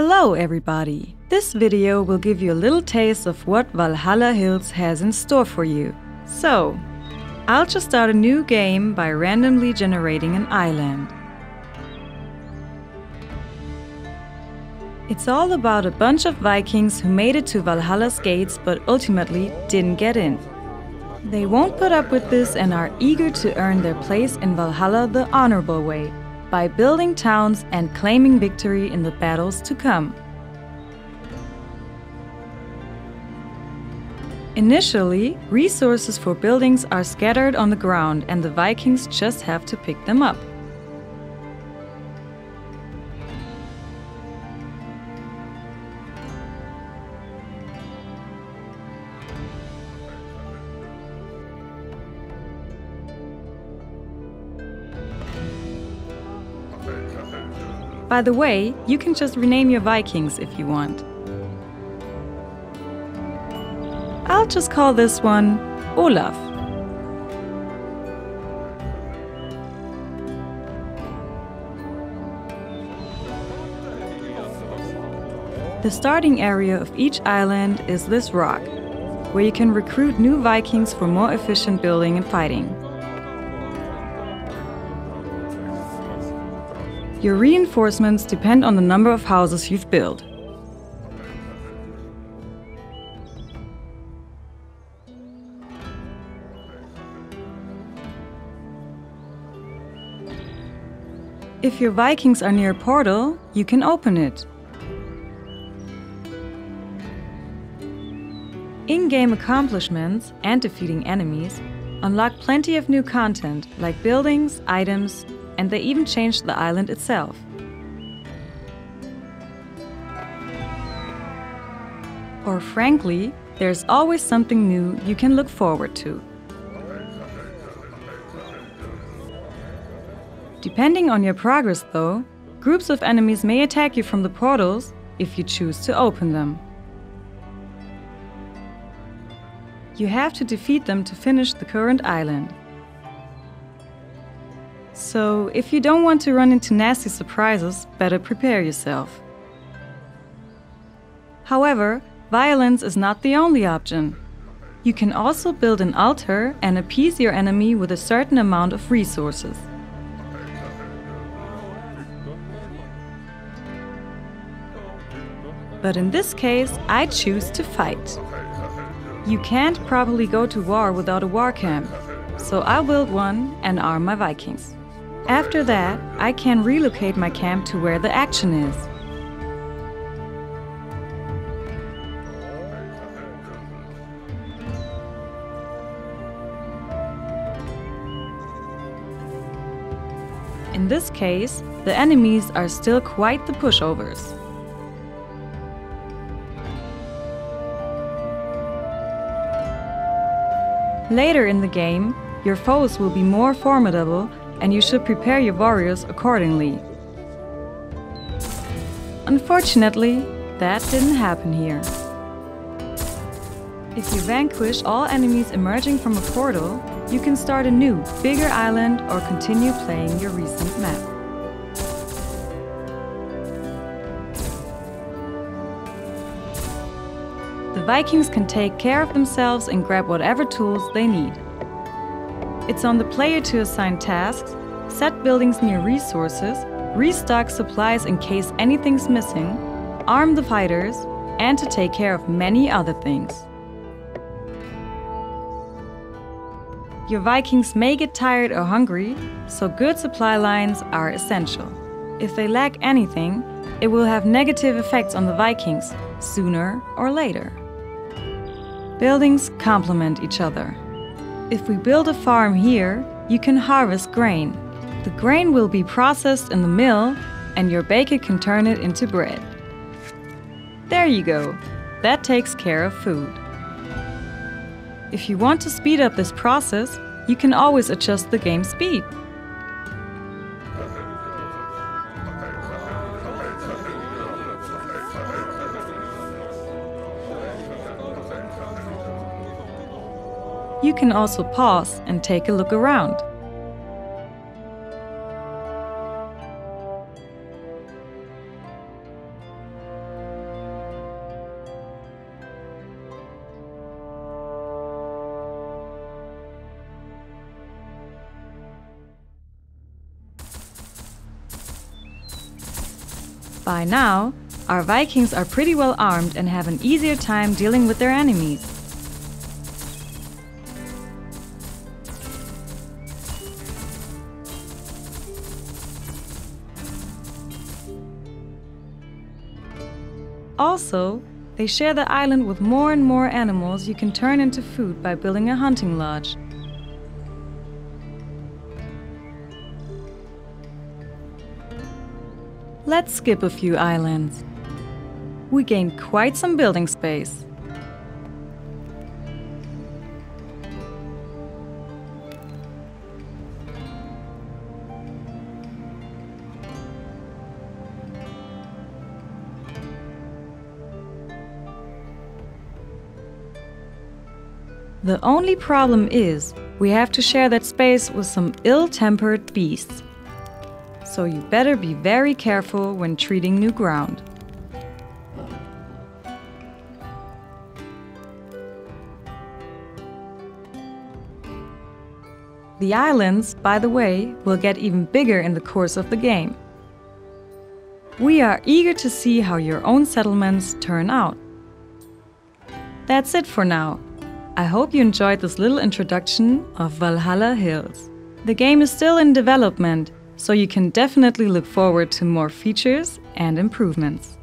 Hello everybody! This video will give you a little taste of what Valhalla Hills has in store for you. So, I'll just start a new game by randomly generating an island. It's all about a bunch of Vikings who made it to Valhalla's gates but ultimately didn't get in. They won't put up with this and are eager to earn their place in Valhalla the honorable way, by building towns and claiming victory in the battles to come. Initially, resources for buildings are scattered on the ground and the Vikings just have to pick them up. By the way, you can just rename your Vikings if you want. I'll just call this one Olaf. The starting area of each island is this rock, where you can recruit new Vikings for more efficient building and fighting. Your reinforcements depend on the number of houses you've built. If your Vikings are near a portal, you can open it. In-game accomplishments and defeating enemies unlock plenty of new content, like buildings, items, and they even changed the island itself. Or frankly, there's always something new you can look forward to. Depending on your progress though, groups of enemies may attack you from the portals if you choose to open them. You have to defeat them to finish the current island. So, if you don't want to run into nasty surprises, better prepare yourself. However, violence is not the only option. You can also build an altar and appease your enemy with a certain amount of resources. But in this case, I choose to fight. You can't properly go to war without a war camp, so I'll build one and arm my Vikings. After that, I can relocate my camp to where the action is. In this case, the enemies are still quite the pushovers. Later in the game, your foes will be more formidable and you should prepare your warriors accordingly. Unfortunately, that didn't happen here. If you vanquish all enemies emerging from a portal, you can start a new, bigger island or continue playing your recent map. The Vikings can take care of themselves and grab whatever tools they need. It's on the player to assign tasks, set buildings near resources, restock supplies in case anything's missing, arm the fighters, and to take care of many other things. Your Vikings may get tired or hungry, so good supply lines are essential. If they lack anything, it will have negative effects on the Vikings, sooner or later. Buildings complement each other. If we build a farm here, you can harvest grain. The grain will be processed in the mill, and your baker can turn it into bread. There you go. That takes care of food. If you want to speed up this process, you can always adjust the game speed. You can also pause and take a look around. By now, our Vikings are pretty well armed and have an easier time dealing with their enemies. Also, they share the island with more and more animals you can turn into food by building a hunting lodge. Let's skip a few islands. We gained quite some building space. The only problem is, we have to share that space with some ill-tempered beasts. So you better be very careful when treating new ground. The islands, by the way, will get even bigger in the course of the game. We are eager to see how your own settlements turn out. That's it for now. I hope you enjoyed this little introduction of Valhalla Hills. The game is still in development, so you can definitely look forward to more features and improvements.